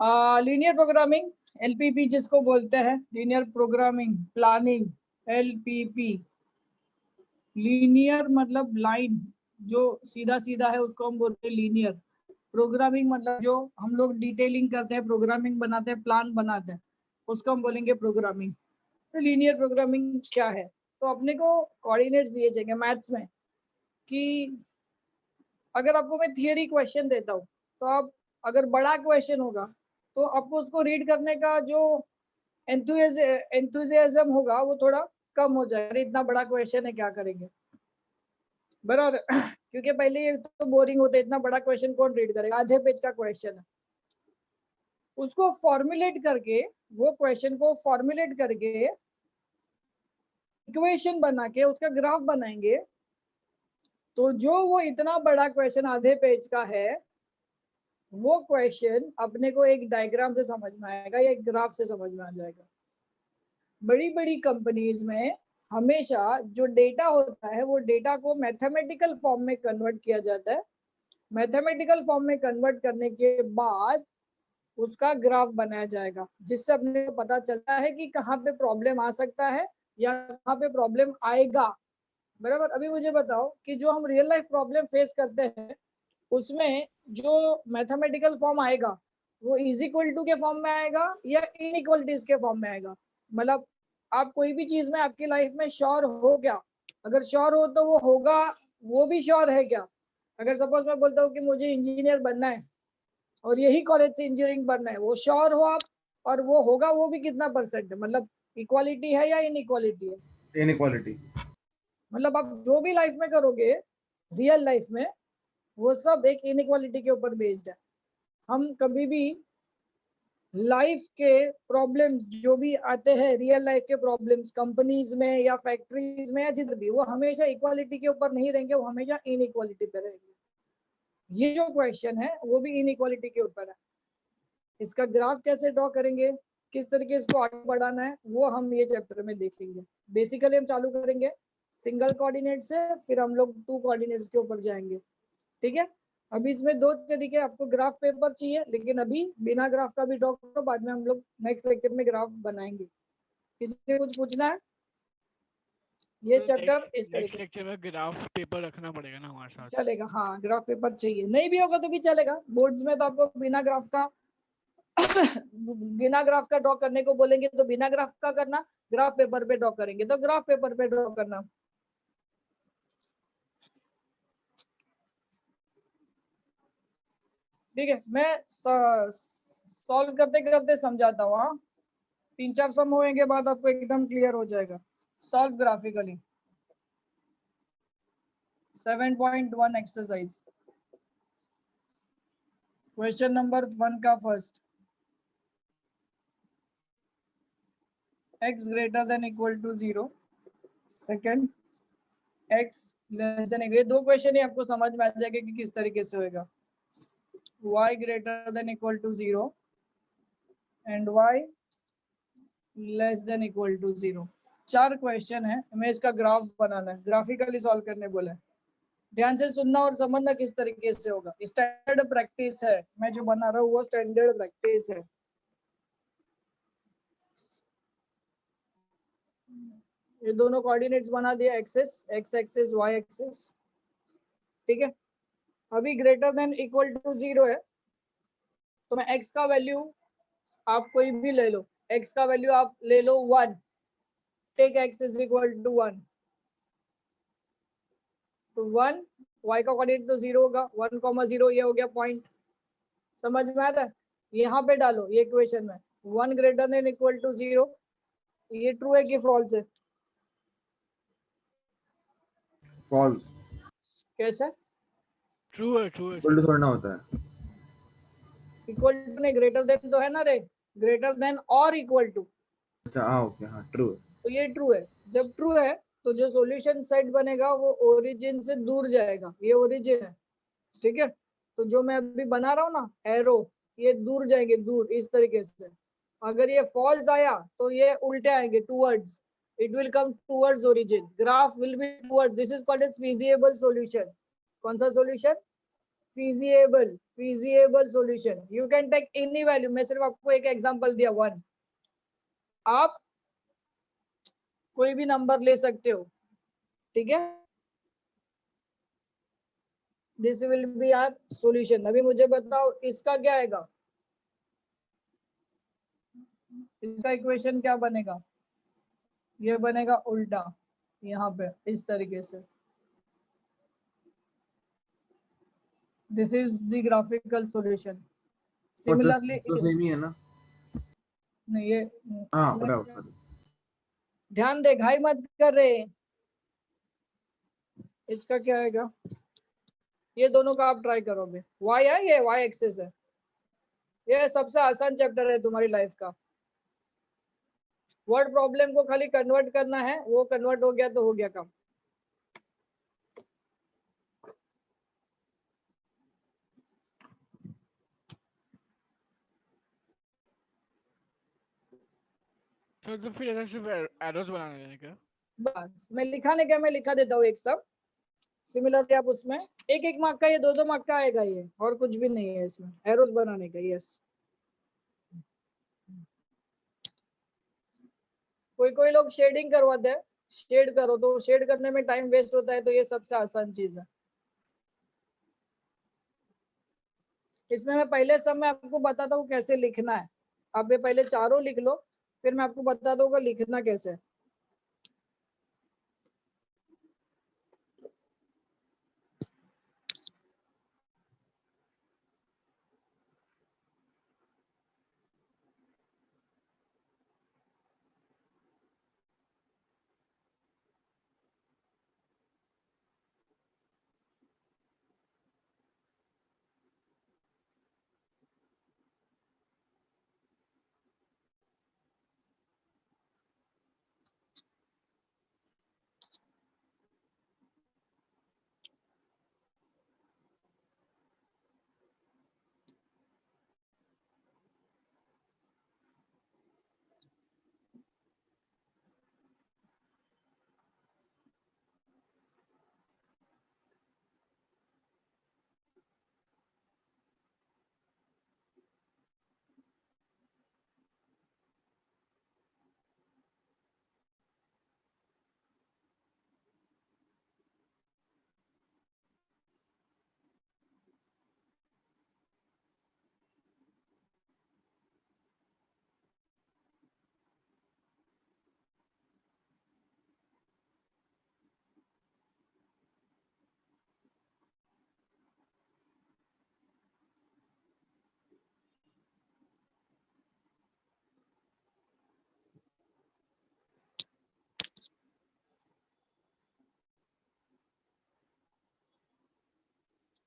Linear programming, LPP जिसको बोलते हैं, linear programming planning, LPP. Linear मतलब लाइन, जो सीधा सीधा है उसको हम बोलते हैं लीनियर। प्रोग्रामिंग मतलब जो हम लोग डिटेलिंग करते हैं, प्रोग्रामिंग बनाते हैं, प्लान बनाते हैं, उसको हम बोलेंगे प्रोग्रामिंग। तो लीनियर प्रोग्रामिंग क्या है? तो अपने को कोऑर्डिनेट्स दिए जाएंगे मैथ्स में कि अगर आपको मैं थियरी क्वेश्चन देता हूँ, तो आप अगर बड़ा क्वेश्चन होगा तो आपको उसको रीड करने का जो एंथुजियाज्म होगा वो थोड़ा कम हो जाएगा। इतना बड़ा क्वेश्चन है, क्या करेंगे, बराबर। क्योंकि पहले ये तो बोरिंग होता है, इतना बड़ा क्वेश्चन कौन रीड करेगा, आधे पेज का क्वेश्चन है। उसको फॉर्मुलेट करके, वो क्वेश्चन को फॉर्मुलेट करके इक्वेशन बना के उसका ग्राफ बनाएंगे, तो जो वो इतना बड़ा क्वेश्चन आधे पेज का है, वो क्वेश्चन अपने को एक डायग्राम से समझ में आएगा या एक ग्राफ से समझ में आ जाएगा। बड़ी बड़ी कंपनीज में हमेशा जो डेटा होता है, वो डेटा को मैथमेटिकल फॉर्म में कन्वर्ट किया जाता है। मैथमेटिकल फॉर्म में कन्वर्ट करने के बाद उसका ग्राफ बनाया जाएगा, जिससे अपने को पता चलता है कि कहाँ पे प्रॉब्लम आ सकता है या कहाँ पे प्रॉब्लम आएगा, बराबर। अभी मुझे बताओ कि जो हम रियल लाइफ प्रॉब्लम फेस करते हैं, उसमें जो मैथमेटिकल फॉर्म आएगा वो इज इक्वल टू के फॉर्म में आएगा या इनइक्वलिटीज के फॉर्म में आएगा। मतलब आप कोई भी चीज में आपकी लाइफ में श्योर हो क्या? अगर श्योर हो तो वो होगा, वो भी श्योर है क्या? अगर सपोज मैं बोलता हूँ कि मुझे इंजीनियर बनना है और यही कॉलेज से इंजीनियरिंग बनना है, वो श्योर हो आप, और वो होगा, वो भी कितना परसेंट है? मतलब इक्वालिटी है या इनइक्वालिटी है? इनइक्वालिटी। मतलब आप जो भी लाइफ में करोगे रियल लाइफ में, वो सब एक इनइक्वालिटी के ऊपर बेस्ड है। हम कभी भी लाइफ के प्रॉब्लम्स जो भी आते हैं, रियल लाइफ के प्रॉब्लम्स कंपनीज में या फैक्ट्रीज में या जिधर भी, वो हमेशा इक्वालिटी के ऊपर नहीं रहेंगे, वो हमेशा इनइक्वालिटी पे रहेंगे। ये जो क्वेश्चन है वो भी इनइक्वालिटी के ऊपर है। इसका ग्राफ कैसे ड्रॉ करेंगे, किस तरीके इसको आगे बढ़ाना है, वो हम ये चैप्टर में देखेंगे। बेसिकली हम चालू करेंगे सिंगल कोऑर्डिनेट से, फिर हम लोग टू कोऑर्डिनेट्स के ऊपर जाएंगे, ठीक है। अभी इसमें दो तरीके, आपको ग्राफ पेपर चाहिए, लेकिन अभी बिना ग्राफ का भी ड्रॉ करो, बाद में हम लोग नेक्स्ट लेक्चर में ग्राफ बनाएंगे। किसी से कुछ पूछना है? ये तो चैप्टर इस नेक्स्ट तरीके लेक्चर में ग्राफ पेपर रखना पड़ेगा ना हमारे साथ? चलेगा। हाँ, ग्राफ पेपर चाहिए, नहीं भी होगा तो भी चलेगा। बोर्ड्स में तो आपको बिना ग्राफ का बिना ग्राफ का ड्रॉ करने को बोलेंगे तो बिना ग्राफ का करना, ग्राफ पेपर पे ड्रॉ करेंगे तो ग्राफ पेपर पे ड्रॉ करना। ठीक है, मैं सॉल्व करते करते समझाता हूँ। हाँ, 3-4 सम होने के बाद आपको एकदम क्लियर हो जाएगा। Solve graphically 7.1 exercise, question number 1 का first, x greater than equal to 0, second x less than, ये दो क्वेश्चन ही आपको समझ में आ जाएगा कि किस तरीके से होएगा। y greater than equal to 0 and y less than equal to 0। 4 question है, हमें इसका ग्राफ बनाना है, ग्राफिकली सॉल्व करने बोले। ध्यान से सुनना और समझना किस तरीके से होगा। स्टैंडर्ड प्रैक्टिस है, मैं जो बना रहा हूँ वो स्टैंडर्ड प्रैक्टिस है। ये दोनों कोऑर्डिनेट्स बना दिया, axes x axes y axes, ठीक है। अभी ग्रेटर देन इक्वल टू 0 है, तो मैं x का वैल्यू, आप कोई भी ले लो, x का वैल्यू आप ले लो 1, take x is equal to 1, तो 1, y का कोऑर्डिनेट तो 0 होगा, 1,0 ये हो गया पॉइंट। समझ में आता है? यहाँ पे डालो ये इक्वेशन में 1 ग्रेटर देन इक्वल टू 0, ये ट्रू है कि फॉल्स है? फॉल्स। कैसे? ट्रू है, ट्रू है। इक्वल टू थोड़ा ना होता है। इक्वल टू नहीं, ग्रेटर देन तो है ना रे, ग्रेटर देन और इक्वल टू, अच्छा हाँ ओके हाँ ट्रू है। तो ये ट्रू है। जब ट्रू है तो जो सॉल्यूशन सेट बनेगा वो ओरिजिन से दूर जाएगा, ये ओरिजिन है, ठीक है। तो जो मैं अभी बना रहा हूँ ना एरो, ये दूर जाएंगे, दूर इस तरीके से। अगर ये फॉल्स आया तो ये उल्टे आएंगे, towards, it will come towards origin, graph will be towards, this is called as feasible solution. कौन सा solution? feasible solution. You can take any value. मैं सिर्फ आपको एक एग्जांपल दिया 1. आप कोई भी नंबर ले सकते हो, ठीक है. This will be our solution. अभी मुझे बताओ इसका क्या आएगा, इसका इक्वेशन क्या बनेगा. ये बनेगा उल्टा यहाँ पे इस तरीके से. This is the graphical solution. Similarly तो सेम ही है ना. नहीं ये हाँ बराबर. ध्यान दे, घाई मत कर रहे. इसका क्या आएगा, ये दोनों का आप ट्राई करोगे. y है, ये y एक्सिस है. ये सबसे आसान चैप्टर है तुम्हारी लाइफ का. वर्ड प्रॉब्लम को खाली कन्वर्ट करना है, वो कन्वर्ट हो गया तो हो गया काम. तो फिर ऐसा सिर्फ एरोस बनाने हैं क्या? बस मैं लिखाने क्या, मैं लिखा देता हूँ एक सब. सिमिलरली आप उसमें एक एक मार्क का, ये दो मार्क का आएगा ये, और कुछ भी नहीं है इसमें एरोस बनाने का. यस, कोई लोग शेडिंग करवाते हैं. शेड करो तो शेड करने में टाइम वेस्ट होता है, तो ये सबसे आसान चीज है. इसमें मैं पहले सब में आपको बताता हूँ कैसे लिखना है. आप ये पहले चारों लिख लो, फिर मैं आपको बता दूंगा लिखना कैसे.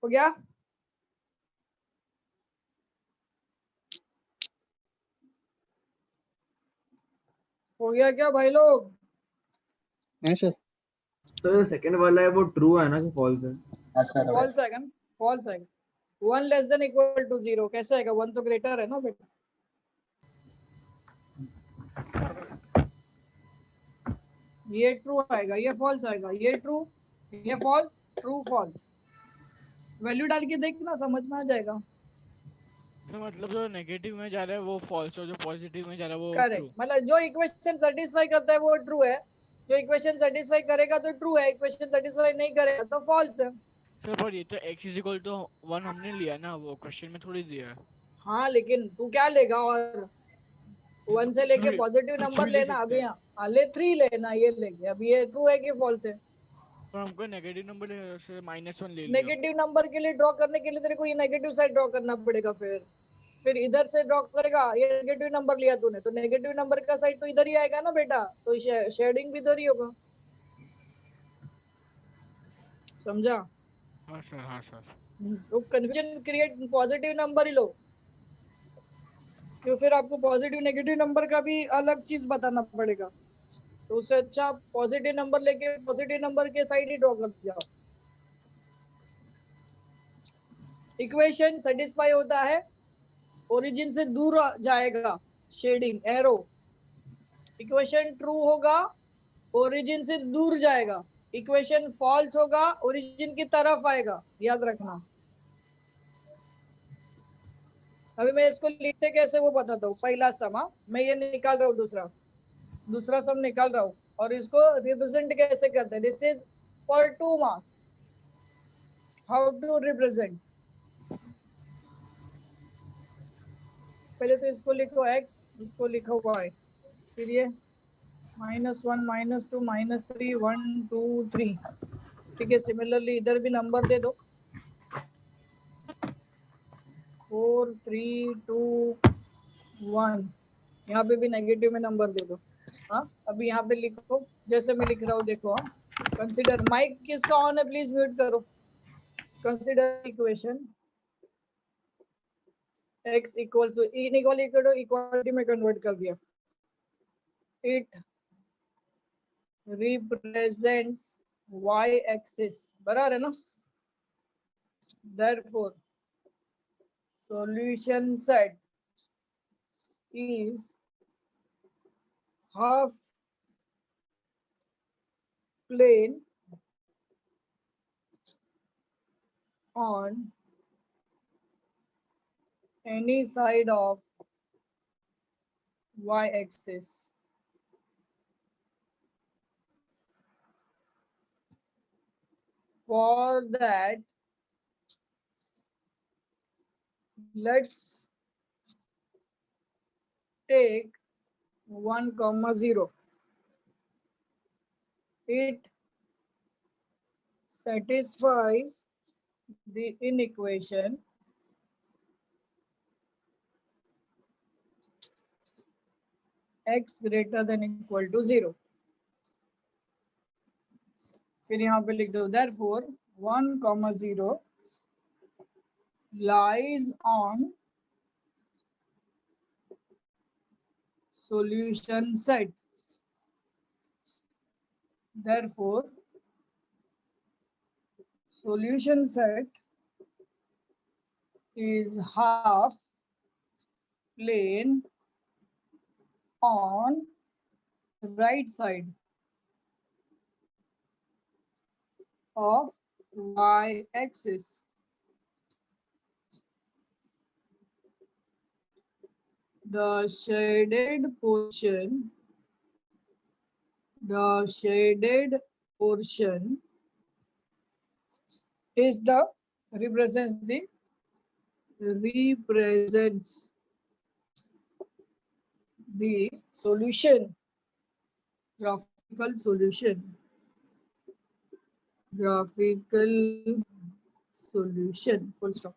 हो गया. हो गया क्या भाई लोग? तो सेकंड वाला है वो ट्रू है ना कि फॉल्स है? फॉल्स आएगा ना, फॉल्स आएगा. 1 लेस देन इक्वल टू 0 कैसे आएगा, 1 तो ग्रेटर है ना बेटा. ये ट्रू आएगा, ये फॉल्स आएगा, ये ट्रू, ये फॉल्स, ट्रू फॉल्स. वैल्यू डाल के देख ना, समझ में आ जाएगा. तो मतलब जो नेगेटिव में जा रहा है वो फॉल्स और जो पॉजिटिव में जा रहा है वो करेक्ट. ट्रू. मतलब जो इक्वेशन सेटिस्फाई करता है वो ट्रू है, जो इक्वेशन सेटिस्फाई करेगा तो ट्रू है, इक्वेशन सेटिस्फाई नहीं करेगा तो फॉल्स है. सर पर ये तो x इज इक्वल टू 1 हमने लिया ना, वो क्वेश्चन में थोड़ी दिया है. हाँ लेकिन तू क्या लेगा, और 1 से लेके पॉजिटिव कुछ नंबर भी ले लेना. सकते अभी हैं. हाँ ले 3 लेना, ये लेंगे. अभी ये ट्रू है कि फॉल्स है. तो हमको नेगेटिव नंबर से -1 ले लिया. नेगेटिव नंबर के लिए ड्रॉ करने के लिए तेरे को ये नेगेटिव साइड ड्रॉ करना पड़ेगा. फिर इधर से ड्रॉ करेगा, ये नेगेटिव नंबर लिया तूने तो नेगेटिव नंबर का साइड तो इधर ही आएगा ना बेटा, तो शेडिंग भी इधर ही होगा. समझा? हाँ सर, हाँ सर. तो कंफ्यूजन क्रिएट, पॉजिटिव नंबर ही लो, तो फिर आपको पॉजिटिव नेगेटिव नंबर का भी अलग चीज बताना पड़ेगा. तो उससे अच्छा पॉजिटिव नंबर लेके पॉजिटिव नंबर के साइड ही ड्रॉ कर जाओ. इक्वेशन सेटिस्फाई होता है, ओरिजिन से दूर जाएगा, शेडिंग एरो. इक्वेशन ट्रू होगा, ओरिजिन से दूर जाएगा. इक्वेशन फॉल्स होगा, ओरिजिन की तरफ आएगा. याद रखना. अभी मैं इसको लिखते कैसे वो बताता हूँ। पहला सम, मैं ये निकाल रहा हूँ, दूसरा सम निकाल रहा हूँ, और इसको रिप्रेजेंट कैसे करते हैं। This is for 2 marks, how to represent. पहले तो इसको लिखो x, इसको लिखो y, फिर ये -1 -2 -3 1 2 3। ठीक है, सिमिलरली इधर भी नंबर दे दो, 4 3 2 1। यहाँ पे भी नेगेटिव में नंबर दे दो। हाँ, अभी यहाँ पे लिखो जैसे मैं लिख रहा हूँ, देखो। हाँ, कंसिडर, माइक किसका ऑन है प्लीज म्यूट करो। Consider equation x equals to equality में कन्वर्ट कर दिया। इट रिप्रेजेंट्स y एक्सिस, बराबर है ना। therefore solution set is half plane on any side of y-axis. For that, let's take 1, 0. It satisfies the inequation x greater than equal to 0. फिर यहाँ पे लिख दो therefore 1, 0 lies on solution set. Therefore solution set is half plane on right side of y-axis. The shaded portion is the represents the solution, graphical solution, full stop.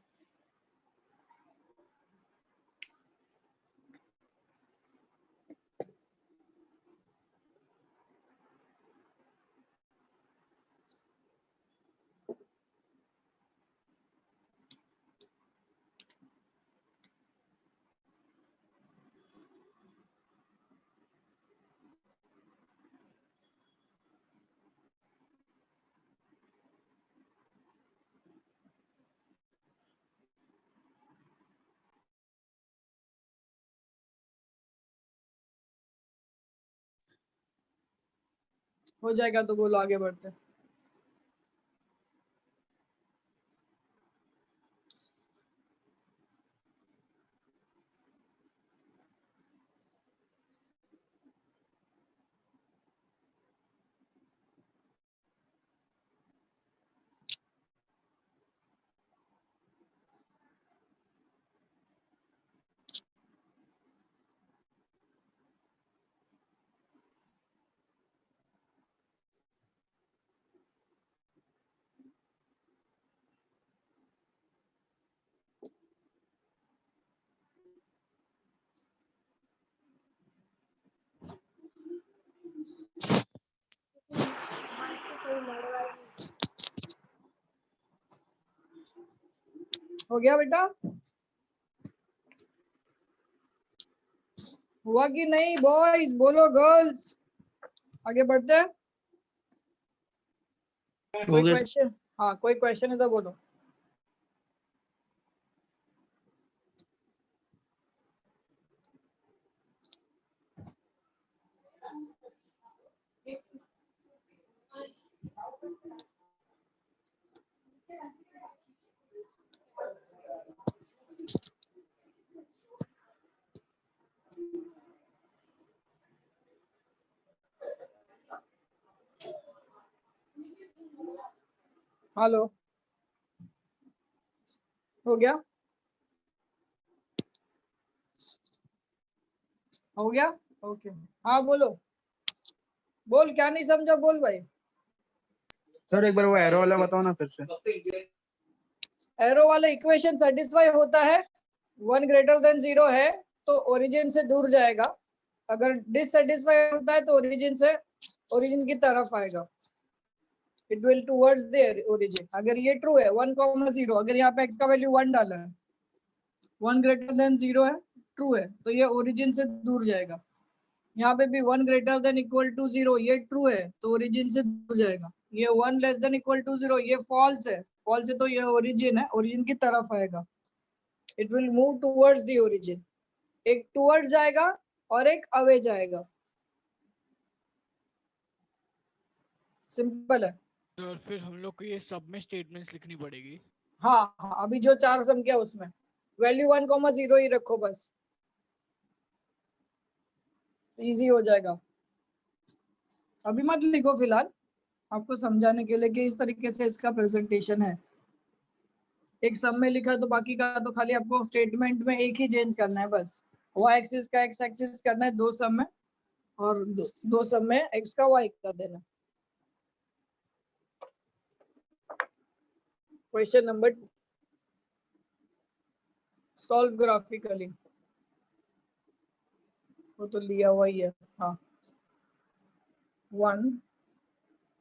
हो जाएगा तो बोलो, आगे बढ़ते हैं। हो गया बेटा, हुआ कि नहीं बॉयज, बोलो गर्ल्स। आगे बढ़ते हैं। कोई क्वेश्चन? हाँ, कोई क्वेश्चन है तो बोलो। हेलो, हो गया? हो गया? ओके, हाँ बोलो, बोल, क्या नहीं समझा, बोल भाई। सर एक बार वो एरो वाला बताओ ना फिर से। एरो वाला इक्वेशन सेटिस्फाई होता है, 1 > 0 है तो ओरिजिन से दूर जाएगा, अगर डिससेटिस्फाई होता है तो ओरिजिन की तरफ आएगा, it will towards the origin. अगर ये ट्रू है 1, 0, अगर यहाँ पे x का वैल्यू 1 डाला है, 1 > 0 है, ट्रू है, तो ये ओरिजिन से दूर जाएगा। यहाँ पे भी 1 > 0, ये ट्रू है तो ओरिजिन से दूर जाएगा। ये 1 < 0, ये फॉल्स है, फॉल्स है तो ये ओरिजिन है, ओरिजिन की तरफ आएगा, it will move towards the origin. एक टुवर्ड्स जाएगा और एक अवे जाएगा, सिंपल है। और फिर हम लोग को ये सब में स्टेटमेंट्स लिखनी पड़ेगी। हाँ हाँ, अभी जो 4 संख्या उसमें वैल्यू 1, 0 ही रखो बस, इजी हो जाएगा। अभी मत लिखो फिलहाल, आपको समझाने के लिए कि इस तरीके से इसका प्रेजेंटेशन है। एक सम में लिखा तो बाकी का तो खाली आपको स्टेटमेंट में एक ही चेंज करना है बस, y एक्सिस का x एक्सिस करना है 2 सम में, और 2 सम में x का y का देना। क्वेश्चन नंबर 2, सॉल्व ग्राफिकली, वो तो लिया हुआ ही है। हाँ, 1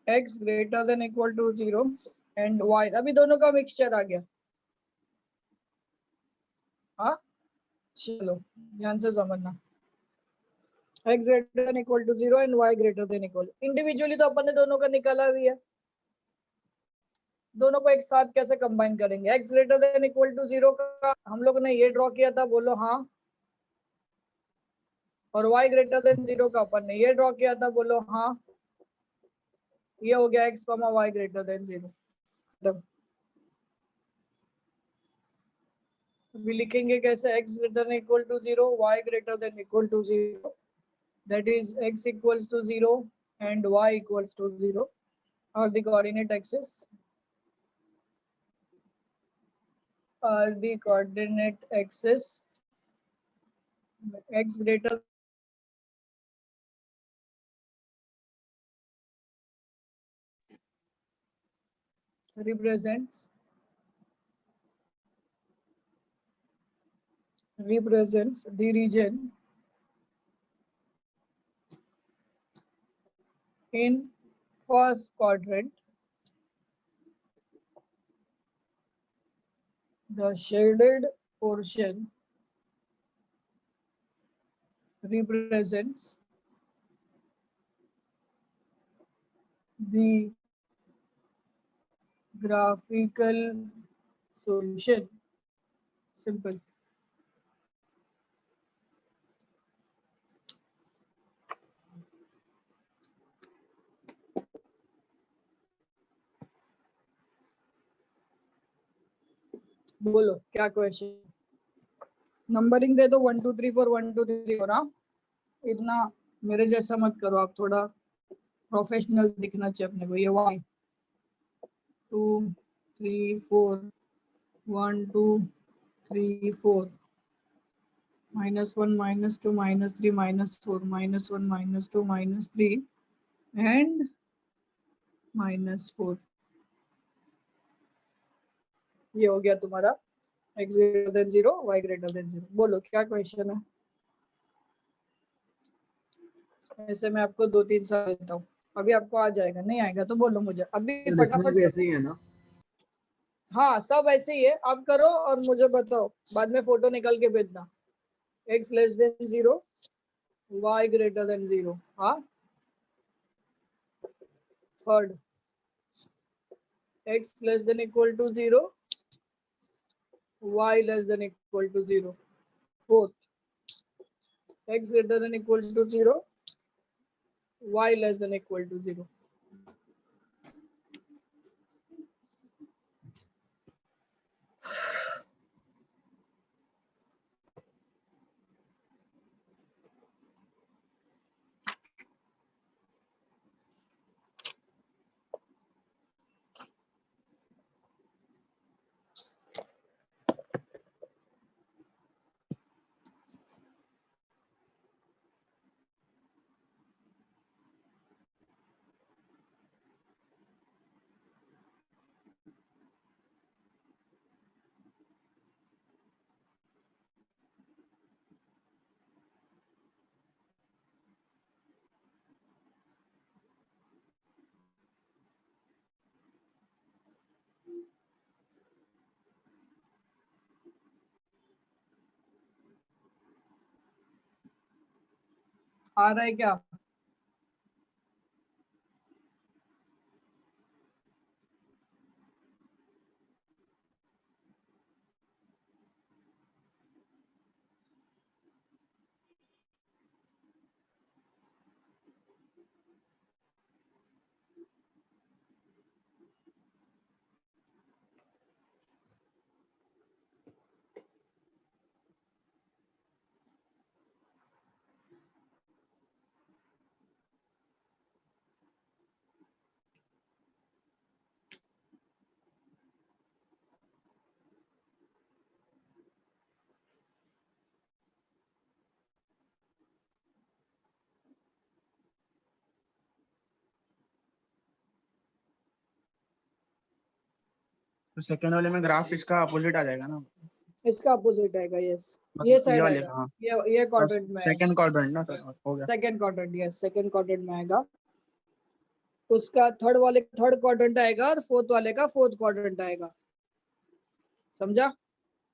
x > 0 एंड y, अभी दोनों का मिक्सचर आ गया। हाँ चलो ध्यान से समझना, x > 0 एंड y > इंडिविजुअली तो अपन ने दोनों का निकाला भी है, दोनों को एक साथ कैसे कंबाइन करेंगे। x > 0 का हम लोग ने ये ड्रॉ किया था, बोलो हाँ, और y > 0 का अपन ने ये ड्रॉ किया था, बोलो हाँ। ये हो गया x, y > 0। अभी लिखेंगे कैसे, x > 0, y > 0, that is x equals to 0 and y equals to 0 are the coordinate axis, x greater represents the region in first quadrant. The shaded portion represents the graphical solution. Simple. बोलो क्या question, numbering दे दो 1 2 3 4 1 2 3 4। हाँ, इतना मेरे जैसा मत करो, आप थोड़ा प्रोफेशनल दिखना चाहिए अपने को। ये 1 2 3 4 1 2 3 4 -1 -2 -3 -4 -1 -2 -3 एंड -4। ये हो गया तुम्हारा x > 0, y > 0। बोलो क्या क्वेश्चन है। ऐसे मैं आपको 2-3 साल देता हूँ, अभी आपको आ जाएगा, नहीं आएगा तो बोलो मुझे अभी लिखना फटाफट भी करो। ऐसे ही है ना? हाँ सब ऐसे ही है, आप करो और मुझे बताओ, बाद में फोटो निकाल के भेजना। x < 0, y > 0। हाँ, third x < 0, y < 0। Fourth x < 0, y < 0। आ रहा है क्या? तो सेकंड वाले में ग्राफ इसका अपोजिट आ जाएगा ना, इसका अपोजिट आएगा, यस। मतलब ये साइड वाले आएगा, का, हाँ। ये क्वाड्रेंट में आएगा। सेकंड क्वाड्रेंट ना सर, हो गया। Second quadrant, yes, second quadrant में आएगा। उसका थर्ड वाले थर्ड क्वाड्रेंट आएगा और फोर्थ वाले का फोर्थ क्वाड्रेंट आएगा। समझा?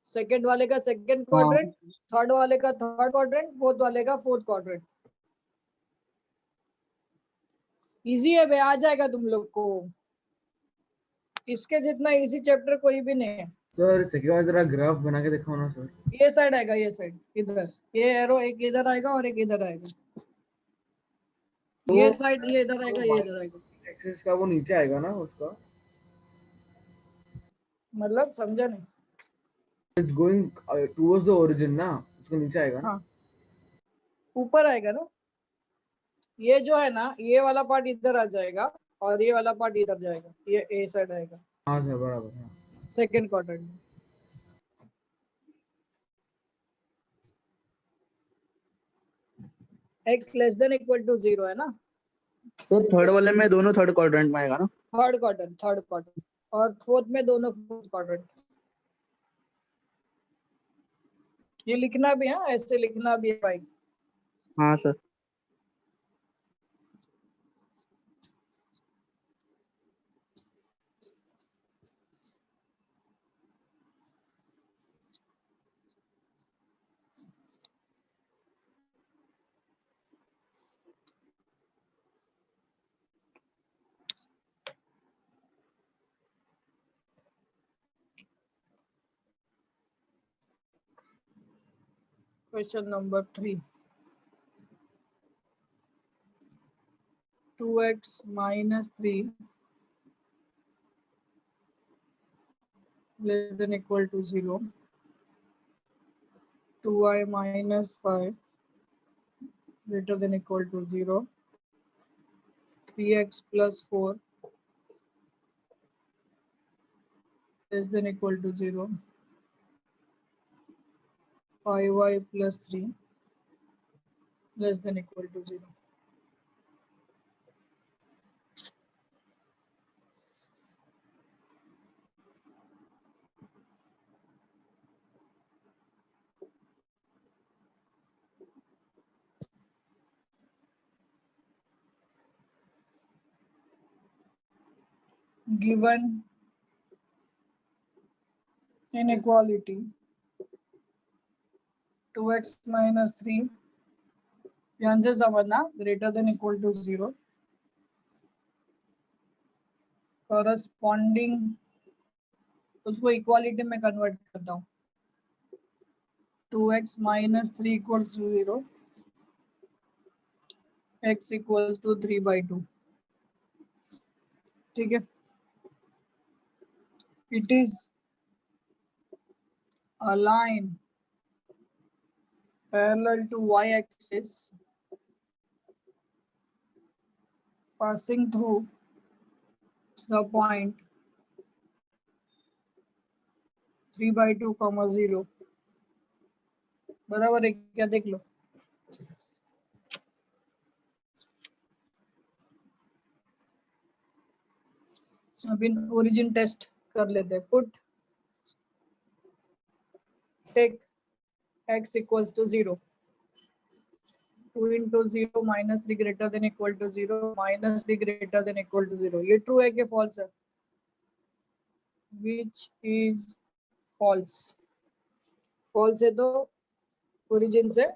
सेकंड वाले का सेकंड हाँ क्वाड्रेंट, थर्ड वाले का थर्ड क्वाड्रेंट, फोर्थ वाले का फोर्थ क्वाड्रेंट। इजी है भाई, आ जाएगा तुम लोग को। इसके जितना इजी चैप्टर कोई भी नहीं है। सर सेकंड वाला जरा ग्राफ बना के दिखाओ ना सर। ये साइड आएगा, ये साइड इधर, ये एरो एक इधर आएगा और एक इधर आएगा। ये साइड ये इधर आएगा, ये इधर आएगा। एक्सिस का वो नीचे आएगा ना उसका, मतलब समझा नहीं? It's going towards the origin ना, उसको नीचे आएगा ना। हाँ, ऊपर आएगा ना। ये जो है ना, ये वाला पार्ट इधर आ जाएगा और ये वाला पार्ट इधर जाएगा, ये ए साइड आएगा हाँ सर बराबर, हाँ। सेकंड क्वाड्रेंट में। x less than equal to 0 है ना, तो थर्ड वाले में दोनों थर्ड क्वाड्रेंट में आएगा ना। थर्ड क्वाड्रेंट और फोर्थ में दोनों फोर्थ क्वाड्रेंट। ये लिखना भी है, ऐसे लिखना भी है भाई। हाँ sir. Question number 3, 2x minus 3 less than equal to 0, 2y minus 5 greater than equal to 0, 3x plus 4 less than equal to 0, 5y plus 3 less than equal to 0. Given inequality 2x minus 3, ध्यान से समझना, greater than equal to 0, corresponding, उसको equality में convert करता हूँ। 2x minus 3 equals to 0, x equals to 3/2. ठीक है, it is a line parallel to y-axis passing through the point 3/2, 0. बराबर है क्या? देख लो। अभी ओरिजिन टेस्ट कर लेते हैं। Put take x equals to 0, 2 into 0 minus 3 greater than equal to 0, minus 3 greater than equal to 0. ये ट्रू है कि फॉल्स है? Which is false. फॉल्स है तो ओरिजिन से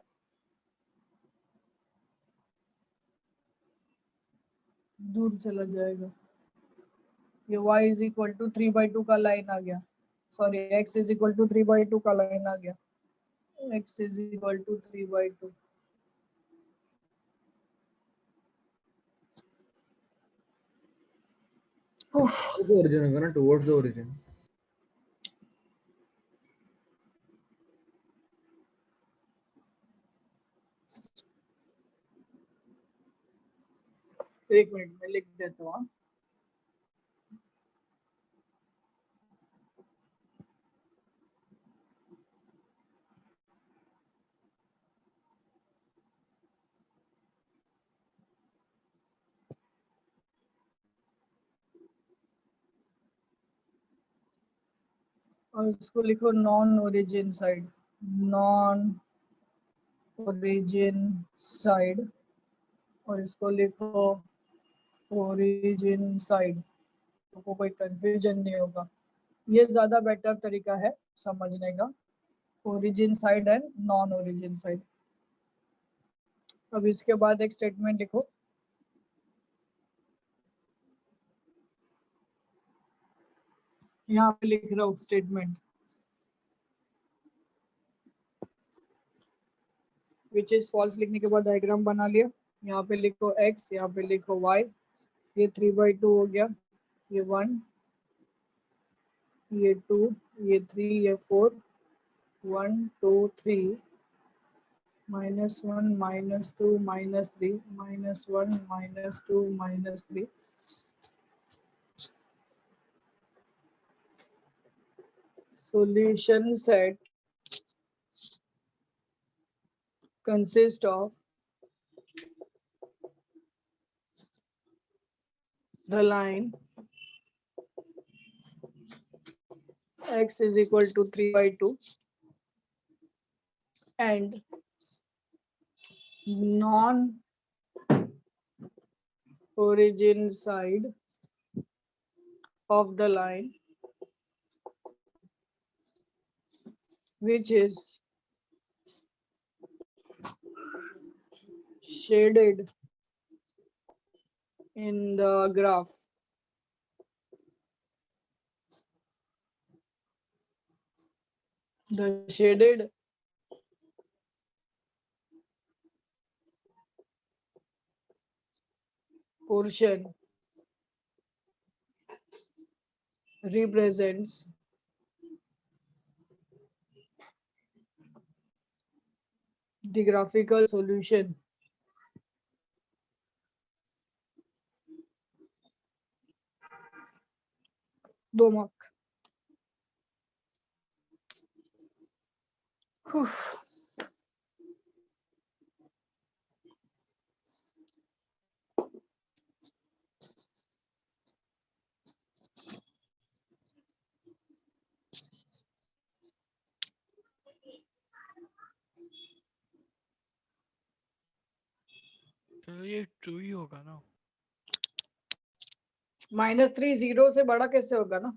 दूर चला जाएगा। ये y इज इक्वल टू 3/2 का लाइन आ गया, sorry x is equal to 3/2 का लाइन आ गया, x is equal to 3/2। Origin होगा ना, टुवर्ड्स द ओरिजिन। एक मिनट में लिख देता हूँ। और इसको लिखो non origin side, non origin side, और इसको लिखो ओरिजिन साइड, तो कोई कंफ्यूजन नहीं होगा। ये ज्यादा बेटर तरीका है समझने का, origin side and non origin side. अब इसके बाद एक स्टेटमेंट लिखो, यहाँ पे लिख रहा हूँ स्टेटमेंट विच इज फॉल्स। लिखने के बाद डायग्राम बना लिया, यहाँ पे लिखो x, यहाँ पे लिखो y, ये 3/2 हो गया, ये 1, ये 2, ये 3, ये 4, 1 2 3, -1 -2 -3, -1 -2 -3। Solution set consists of the line x is equal to 3/2 and non-origin side of the line, which is shaded in the graph. The shaded portion represents the graphical solution दो मार्क। तो ये ट्रू ही होगा ना? -3 0 से बड़ा कैसे होगा ना,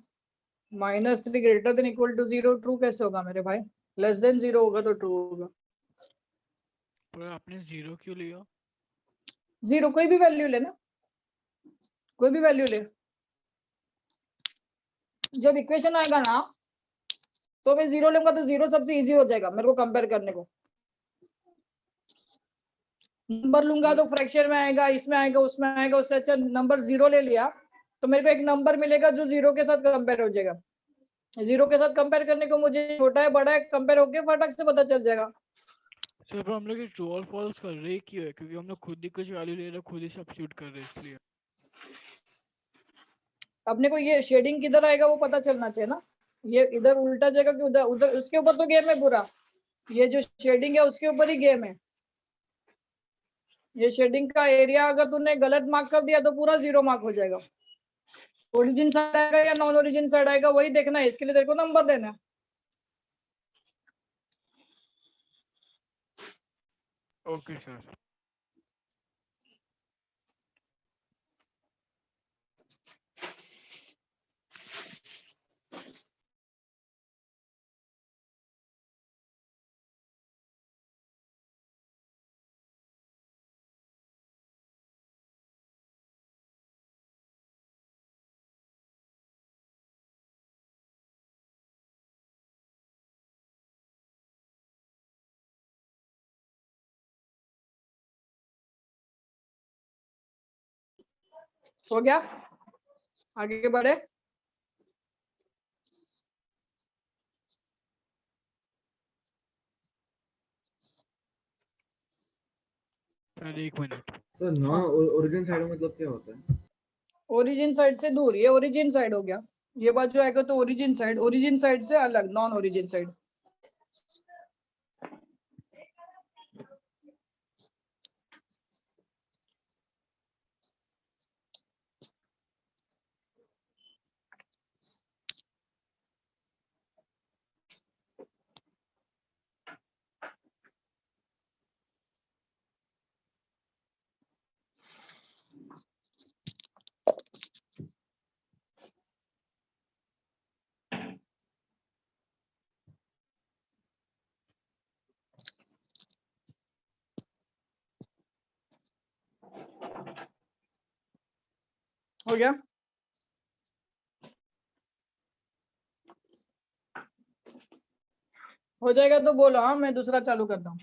-3 greater than equal to 0 true कैसे होगा मेरे भाई, लेस देन 0 होगा तो ट्रू होगा। पर आपने 0 क्यों लिया? 0 कोई भी वैल्यू लेना, कोई भी वैल्यू ले। जब इक्वेशन आएगा ना तो मैं 0 लूंगा तो 0 सबसे इजी हो जाएगा मेरे को कंपेयर करने को। नंबर लूंगा तो फ्रैक्शन में आएगा, इसमें आएगा, उसमें आएगा, उससे अच्छा नंबर 0 ले लिया तो मेरे को एक नंबर मिलेगा जो 0 के साथ कंपेयर हो जाएगा। 0 के साथ कंपेयर करने को मुझे छोटा है बड़ा है कंपेयर होके फटाक से पता चल जाएगा। सर पर हम लोग ये ट्रू और फॉल्स कर रहे क्यों है? क्योंकि हम लोग खुद ही कुछ वैल्यू ले रहे, खुद ही सब्स्टिट्यूट कर रहे इसलिए। अपने को ये शेडिंग किधर आएगा वो पता चलना चाहिए ना, ये इधर उल्टा जाएगा कि उधर, उधर उसके ऊपर तो गेम है पूरा, ये जो शेडिंग है उसके ऊपर ही गेम है। ये शेडिंग का एरिया अगर तूने गलत मार्क कर दिया तो पूरा 0 मार्क हो जाएगा। ओरिजिन साइड आएगा या नॉन ओरिजिन साइड आएगा वही देखना है, इसके लिए तेरे को नंबर देना है। Okay sir. हो गया, आगे बढ़े। सर एक मिनट, तो नॉन ओरिजिन साइड मतलब क्या होता है? ओरिजिन साइड से दूर, ये ओरिजिन साइड हो गया, ये बाजू आएगा तो ओरिजिन साइड से अलग, नॉन ओरिजिन साइड। हो गया, हो जाएगा तो बोलो, हाँ मैं दूसरा चालू करता हूँ।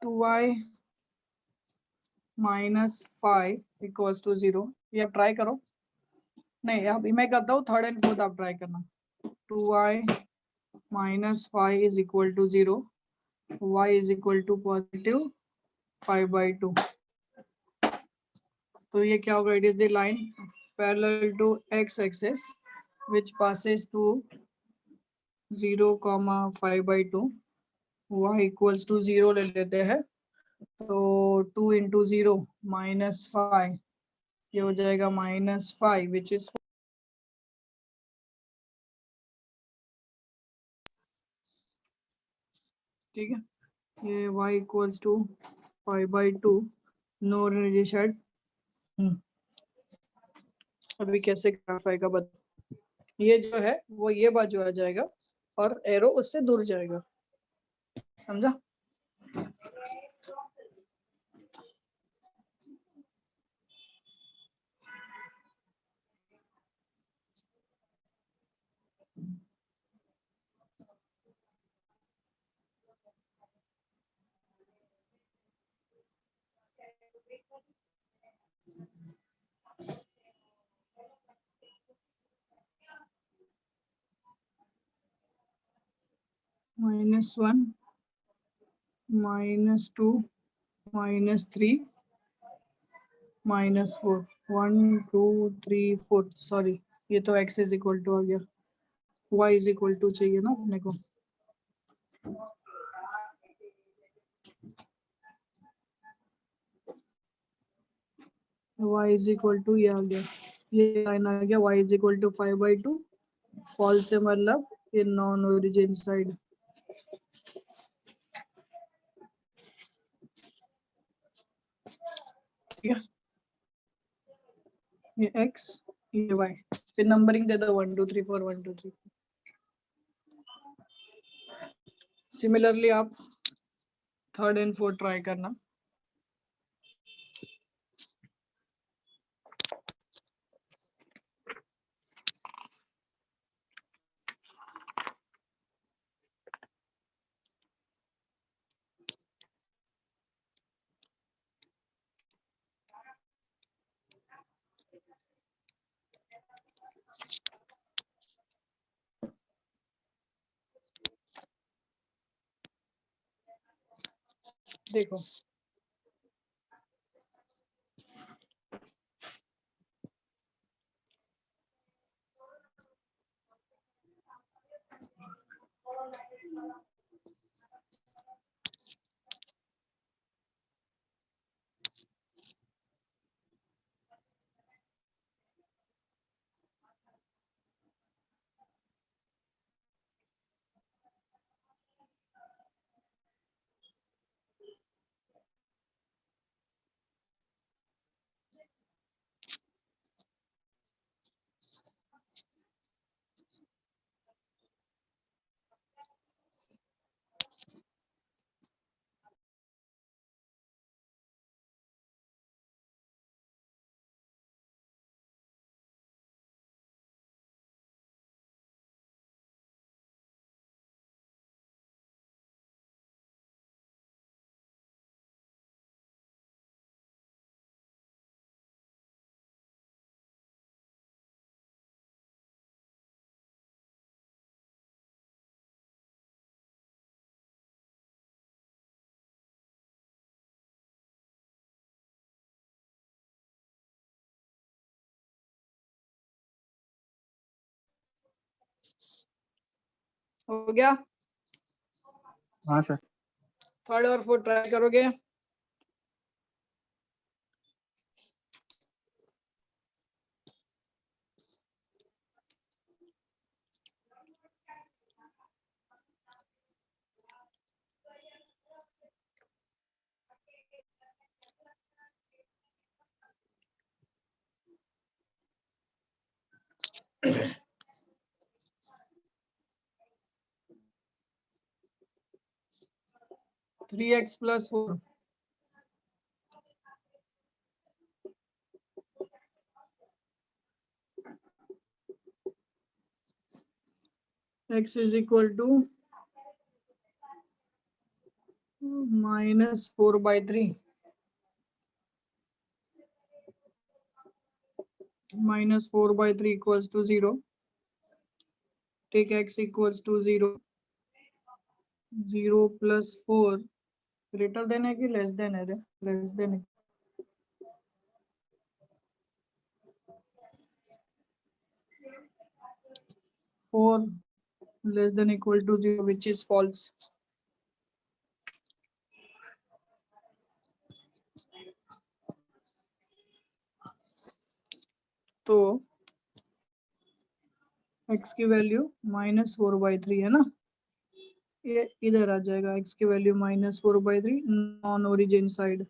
2y माइनस 5 इक्वल्स टू 0, ये आप ट्राई करो। नहीं, अभी मैं करता हूँ, थर्ड एंड फोर्थ आप ट्राई करना। 2y minus 5 is equal to 0, y is equal to positive 5/2। तो ये क्या होगा? It is the line parallel to x axis which passes to 0, 5/2, y equals to 0 ले लेते हैं, तो 2 इंटू 0 -5, ये हो जाएगा -5 विच इज, ठीक है। ये y equals to 5/2, no relation. अभी कैसे ग्राफ आएगा बता, ये जो है वो ये बाजू आ जाएगा और एरो उससे दूर जाएगा, समझा? -1, -2, -3, -4, 1 2 3 4, सॉरी ये तो x इज इक्वल टू आ गया, y इज इक्वल टू चाहिए ना अपने को। y इज इक्वल टू ये आ गया, ये लाइन आ गया, y is equal to 5/2, fall से मतलब ये नॉन ओरिजिन साइड, ठीक है। ये x, ये y, फिर नंबरिंग दे दो 1 2 3 4 1 2 3 4। सिमिलरली आप थर्ड एंड फोर्थ ट्राई करना। देखो हो गया? हाँ सर। थर्ड और फोर्थ ट्राई करोगे? Three x plus 4 x is equal to -4/3 -4/3 equals to 0. Take x equals to 0. 0 plus 4 greater than है कि less than है रे? Less than है. 4 less than equal to 0, which is false. तो x की value -4/3 है ना, ये इधर आ जाएगा। x की वैल्यू -4/3 नॉन ओरिजिन साइड,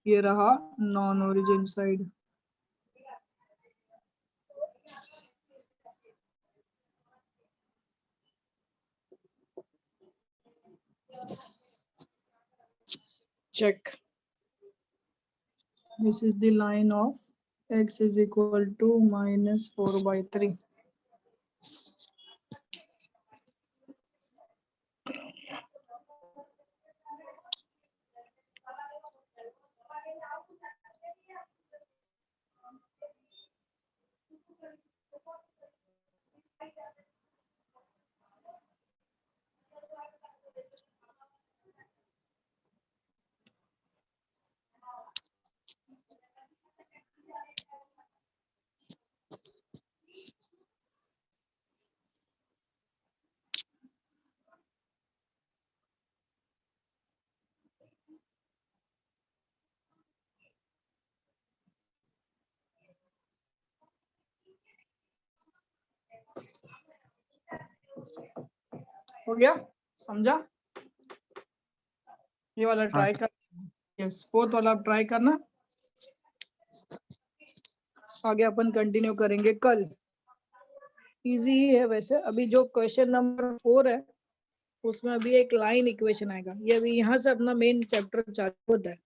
ये रहा non origin side. check. This is the line of x is equal to -4/3. हो गया? समझा? ये वाला ट्राई कर। यस, फोर्थ वाला ट्राई करना। आगे अपन कंटिन्यू करेंगे कल। इजी ही है वैसे। अभी जो क्वेश्चन नंबर 4 है उसमें अभी एक लाइन इक्वेशन आएगा। ये अभी यहाँ से अपना मेन चैप्टर चालू होता है।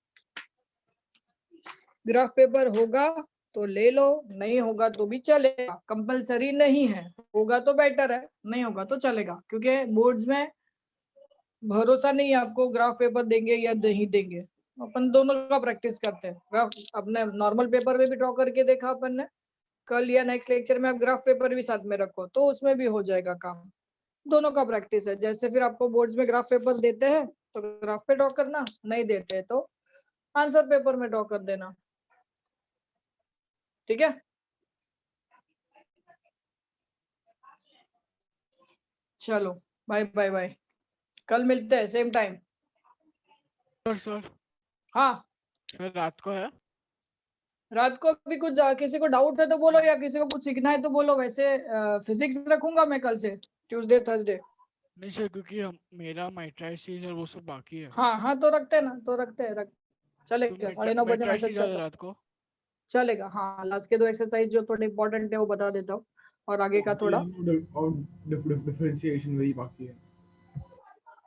ग्राफ पेपर होगा तो ले लो, नहीं होगा तो भी चलेगा, कंपलसरी नहीं है। होगा तो बेटर है, नहीं होगा तो चलेगा, क्योंकि बोर्ड्स में भरोसा नहीं है आपको ग्राफ पेपर देंगे या नहीं देंगे। अपन दोनों का प्रैक्टिस करते हैं। ग्राफ अपने नॉर्मल पेपर में भी ड्रॉ करके देखा अपन ने, कल या नेक्स्ट लेक्चर में आप ग्राफ पेपर भी साथ में रखो तो उसमें भी हो जाएगा काम। दोनों का प्रैक्टिस है। जैसे फिर आपको बोर्ड्स में ग्राफ पेपर देते हैं तो ग्राफ पे ड्रॉ करना, नहीं देते हैं तो आंसर पेपर में ड्रॉ कर देना। ठीक है? चलो बाय बाय बाय, कल मिलते हैं सेम टाइम। सर हाँ सर रात को है? रात को भी कुछ किसी को डाउट है तो बोलो, या किसी को कुछ सीखना है तो बोलो। वैसे फिजिक्स रखूंगा मैं कल से, ट्यूसडे थर्सडे। नहीं सर, क्योंकि मेरा माइट्राइसिस और वो सब बाकी है। हाँ हाँ तो रखते हैं ना, तो रखते हैं, चलेगा। 9:30 बजे मैसेज करता रात को चलेगा। हाँ लास्ट के 2 एक्सरसाइज जो थोड़े इंपॉर्टेंट है वो बता देता हूँ, और आगे का थोड़ा डिफरेंशिएशन वही बाकी है।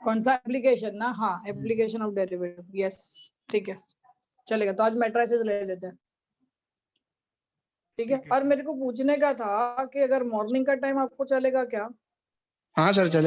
कौन सा एप्लीकेशन ना? हाँ एप्लीकेशन ऑफ डेरिवेटिव। यस ठीक है, चलेगा। तो आज मैट्रिसेस ले लेते हैं। ठीक है। और मेरे को पूछने का था कि अगर मॉर्निंग का टाइम आपको चलेगा क्या? हाँ सर चले।